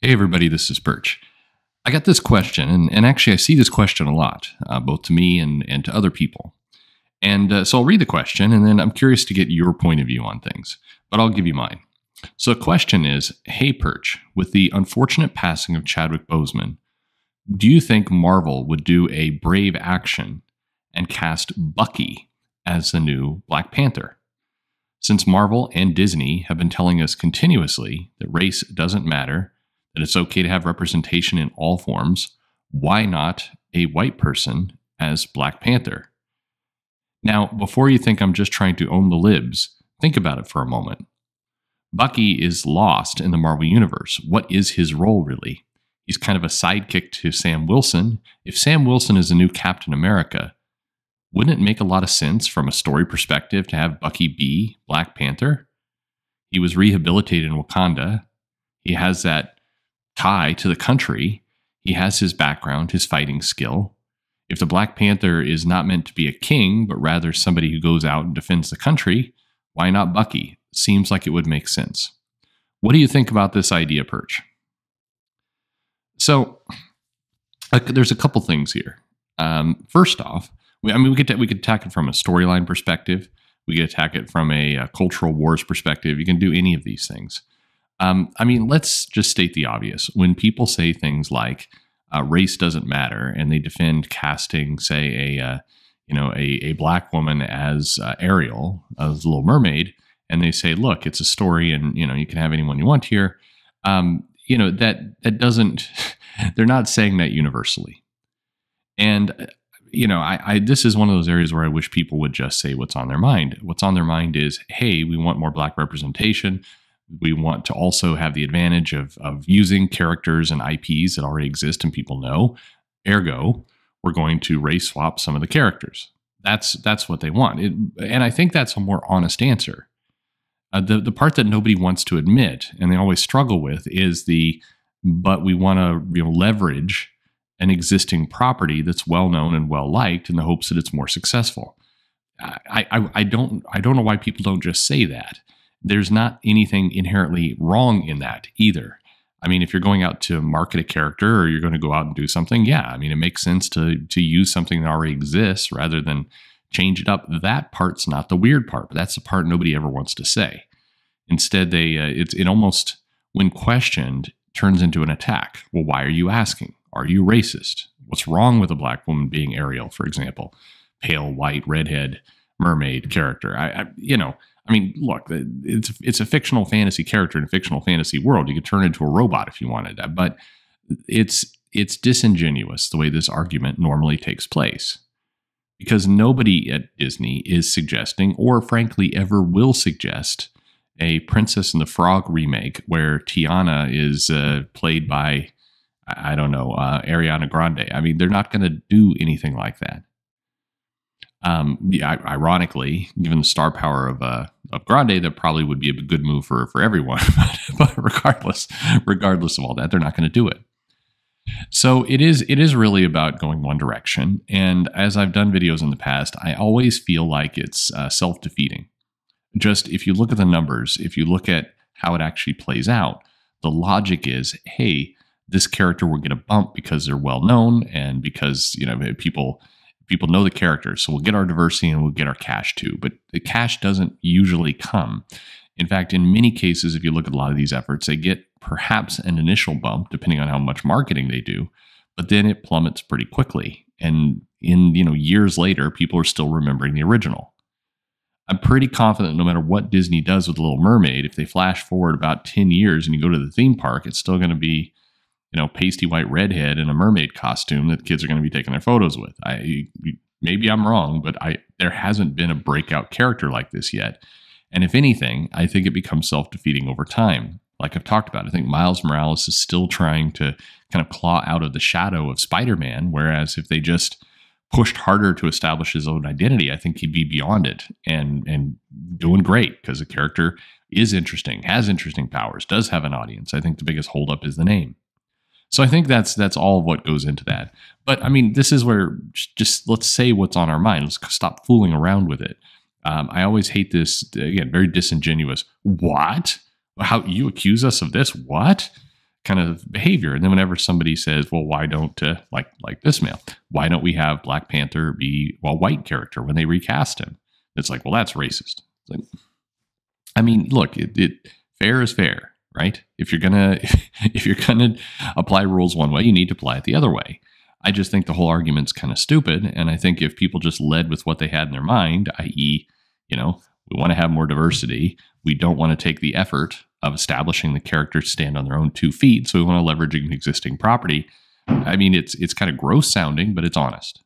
Hey everybody, this is Perch. I got this question, and actually I see this question a lot, both to me and to other people. And so I'll read the question, and then I'm curious to get your point of view on things, but I'll give you mine. So the question is, hey Perch, with the unfortunate passing of Chadwick Boseman, do you think Marvel would do a brave action and cast Bucky as the new Black Panther? Since Marvel and Disney have been telling us continuously that race doesn't matter, that it's okay to have representation in all forms, why not a white person as Black Panther? Now, before you think I'm just trying to own the libs, think about it for a moment. Bucky is lost in the Marvel Universe. What is his role, really? He's kind of a sidekick to Sam Wilson. If Sam Wilson is the new Captain America, wouldn't it make a lot of sense from a story perspective to have Bucky be Black Panther? He was rehabilitated in Wakanda. He has that tie to the country. He has his background, his fighting skill. If the Black Panther is not meant to be a king, but rather somebody who goes out and defends the country, why not Bucky? Seems like it would make sense. What do you think about this idea, Perch? So, there's a couple things here. First off, we could attack it from a storyline perspective. We could attack it from a cultural wars perspective. You can do any of these things. Let's just state the obvious. When people say things like race doesn't matter, and they defend casting, say, a black woman as Ariel, as Little Mermaid, and they say, look, it's a story, and you can have anyone you want here. That doesn't. They're not saying that universally, and this is one of those areas where I wish people would just say what's on their mind. What's on their mind is, hey, we want more black representation. We want to also have the advantage of using characters and IPs that already exist and people know. Ergo, we're going to race swap some of the characters. That's what they want. And I think that's a more honest answer. The part that nobody wants to admit, and they always struggle with, is but we want to leverage an existing property that's well known and well liked in the hopes that it's more successful. I don't know why people don't just say that. There's not anything inherently wrong in that either. I mean, if you're going out to market a character or you're going to go out and do something, yeah, it makes sense to use something that already exists rather than change it up. That part's not the weird part, but that's the part nobody ever wants to say. Instead, it almost, when questioned, turns into an attack. Well, why are you asking? Are you racist? What's wrong with a black woman being Ariel, for example? Pale, white, redhead, mermaid character. Look, it's a fictional fantasy character in a fictional fantasy world. You could turn into a robot if you wanted that, but it's disingenuous the way this argument normally takes place, because nobody at Disney is suggesting, or frankly ever will suggest, a Princess and the Frog remake where Tiana is played by, Ariana Grande. They're not going to do anything like that. Ironically, given the star power of Grande, that probably would be a good move for everyone. but regardless of all that, they're not going to do it. So it is really about going one direction. And as I've done videos in the past, I always feel like it's self-defeating. Just if you look at the numbers, if you look at how it actually plays out, the logic is, hey, this character will get a bump because they're well known and because people know the characters, so we'll get our diversity and we'll get our cash too. But the cash doesn't usually come. In fact, in many cases, if you look at a lot of these efforts, they get perhaps an initial bump, depending on how much marketing they do, but then it plummets pretty quickly. And in years later, people are still remembering the original. I'm pretty confident no matter what Disney does with The Little Mermaid, if they flash forward about 10 years and you go to the theme park, it's still going to be pasty white redhead in a mermaid costume that kids are going to be taking their photos with. Maybe I'm wrong, but there hasn't been a breakout character like this yet. And if anything, I think it becomes self-defeating over time. Like I've talked about, I think Miles Morales is still trying to kind of claw out of the shadow of Spider-Man, whereas if they just pushed harder to establish his own identity, I think he'd be beyond it and doing great because the character is interesting, has interesting powers, does have an audience. I think the biggest holdup is the name. So I think that's all of what goes into that. But this is where just let's say what's on our mind. Let's stop fooling around with it. I always hate this, again, very disingenuous. What? How you accuse us of this? What? kind of behavior. And then whenever somebody says, well, why don't, like this male, why don't we have Black Panther be a white character when they recast him? It's like, well, that's racist. It's like, I mean, look, fair is fair, right? If you're gonna apply rules one way, you need to apply it the other way. I just think the whole argument's kind of stupid. And I think if people just led with what they had in their mind, i.e., we want to have more diversity, we don't want to take the effort of establishing the characters to stand on their own 2 feet, so we want to leverage an existing property. I mean, it's kind of gross sounding, but it's honest.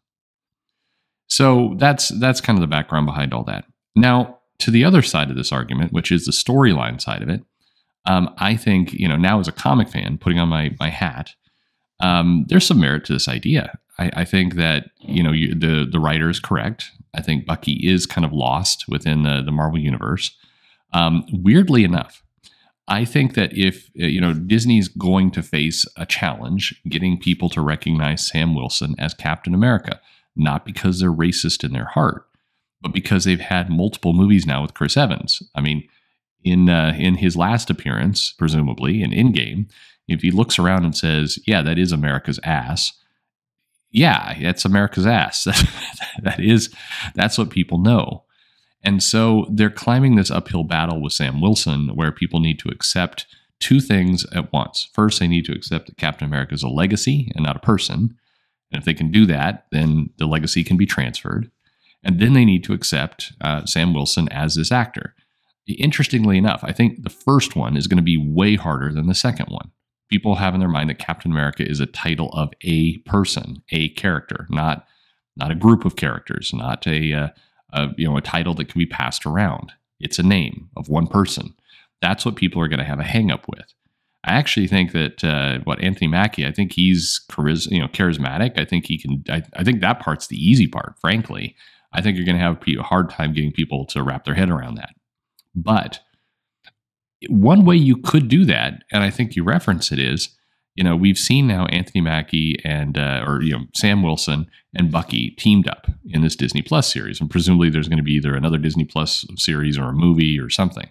So that's kind of the background behind all that. Now, to the other side of this argument, which is the storyline side of it, I think, now as a comic fan, putting on my hat, there's some merit to this idea. I think that, the writer is correct. I think Bucky is kind of lost within the Marvel Universe. Weirdly enough, I think that if, Disney's going to face a challenge getting people to recognize Sam Wilson as Captain America, not because they're racist in their heart, but because they've had multiple movies now with Chris Evans. I mean, in his last appearance, presumably in Endgame, if he looks around and says, yeah, that is America's ass. Yeah, that's America's ass. That's what people know. And so they're climbing this uphill battle with Sam Wilson where people need to accept 2 things at once. First, they need to accept that Captain America is a legacy and not a person. And if they can do that, then the legacy can be transferred. And then they need to accept Sam Wilson as this actor. Interestingly enough, I think the first one is going to be way harder than the second one. People have in their mind that Captain America is a title of a person, a character, not a group of characters, not a title that can be passed around. It's a name of one person. That's what people are going to have a hang up with. I actually think that Anthony Mackie, I think he's charismatic. I think he can. I think that part's the easy part. Frankly, I think you're going to have a hard time getting people to wrap their head around that. But one way you could do that, and I think you reference it, is, we've seen now Anthony Mackie and Sam Wilson and Bucky teamed up in this Disney Plus series, and presumably there's going to be either another Disney Plus series or a movie or something.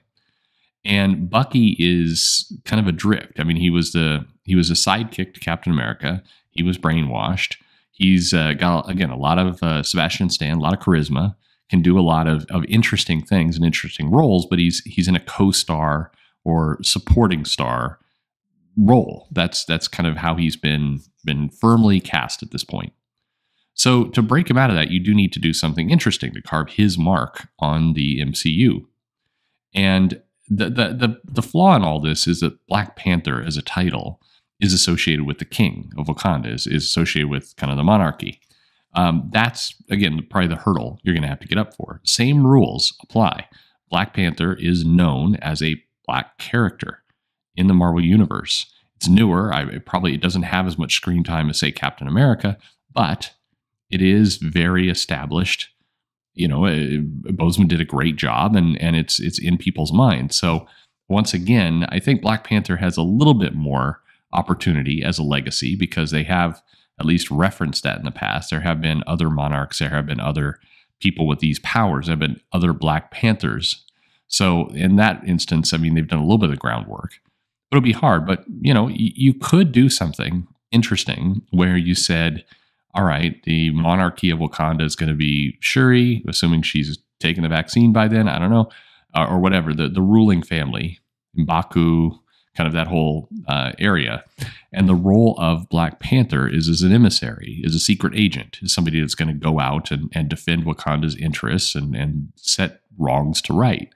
And Bucky is kind of adrift. I mean, he was a sidekick to Captain America. He was brainwashed. He's got, again, a lot of Sebastian Stan, a lot of charisma, can do a lot of interesting things and interesting roles, but he's in a co-star or supporting star role. That's kind of how he's been firmly cast at this point. So to break him out of that, you do need to do something interesting to carve his mark on the MCU. And the flaw in all this is that Black Panther as a title is associated with the king of Wakanda, is associated with kind of the monarchy. That's, again, probably the hurdle you're going to have to get up for. Same rules apply. Black Panther is known as a Black character in the Marvel Universe. It's newer. It doesn't have as much screen time as, say, Captain America, but it is very established. Boseman did a great job, and it's in people's minds. So once again, I think Black Panther has a little bit more opportunity as a legacy because they have at least referenced that in the past. There have been other monarchs. There have been other people with these powers. There have been other Black Panthers. So in that instance, I mean, they've done a little bit of groundwork. It'll be hard, but you could do something interesting where you said, all right, the monarchy of Wakanda is going to be Shuri, assuming she's taken the vaccine by then, I don't know, or whatever, the ruling family, M'Baku, kind of that whole area. And the role of Black Panther is as an emissary, is a secret agent, is somebody that's going to go out and defend Wakanda's interests and set wrongs to right.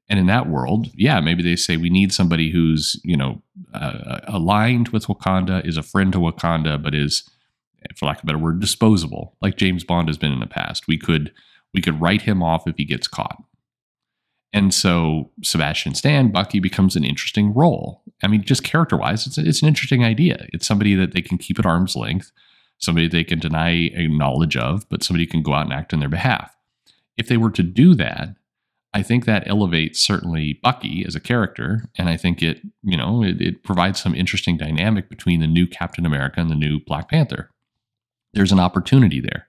And in that world, yeah, maybe they say we need somebody who's, aligned with Wakanda, is a friend to Wakanda, but is, for lack of a better word, disposable, like James Bond has been in the past. We could write him off if he gets caught. And so Sebastian Stan, Bucky, becomes an interesting role. I mean, just character-wise, it's an interesting idea. It's somebody that they can keep at arm's length, somebody they can deny a knowledge of, but somebody can go out and act on their behalf. If they were to do that, I think that elevates certainly Bucky as a character, and I think it provides some interesting dynamic between the new Captain America and the new Black Panther. There's an opportunity there.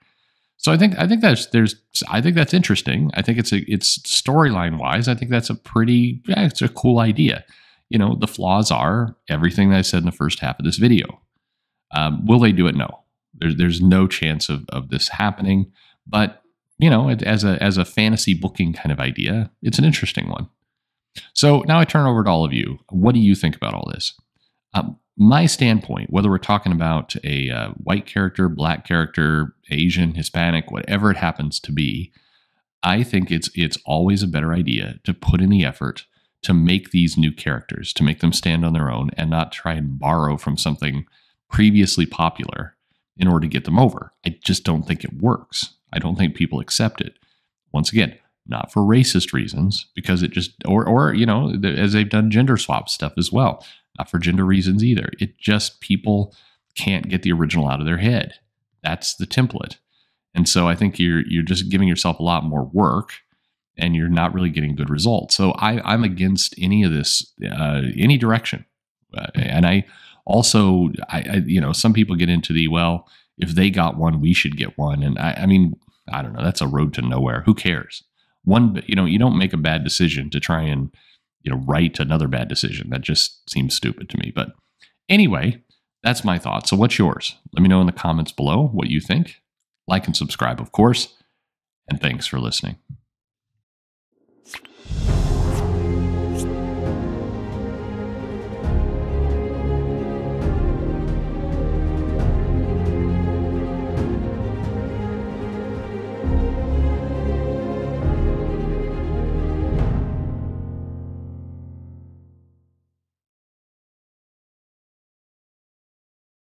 So I think that's interesting. I think it's storyline wise, I think that's it's a cool idea. the flaws are everything that I said in the first half of this video. Will they do it? No. There's no chance of this happening. But, as a fantasy booking kind of idea, it's an interesting one. So now I turn over to all of you. What do you think about all this? My standpoint, whether we're talking about a white character, black character, Asian, Hispanic, whatever it happens to be, I think it's always a better idea to put in the effort to make these new characters, to make them stand on their own and not try and borrow from something previously popular in order to get them over. I just don't think it works. I don't think people accept it. Once again, not for racist reasons, because it just, or as they've done gender swap stuff as well, not for gender reasons either. It just, people can't get the original out of their head. That's the template. And so I think you're just giving yourself a lot more work, and you're not really getting good results. So I'm against any of this, any direction. And I also, some people get into the, well, if they got one, we should get one. And I mean, I don't know. That's a road to nowhere. Who cares? You don't make a bad decision to try and, right another bad decision. That just seems stupid to me. But anyway, that's my thoughts. So what's yours? Let me know in the comments below what you think. Like and subscribe, of course. And thanks for listening.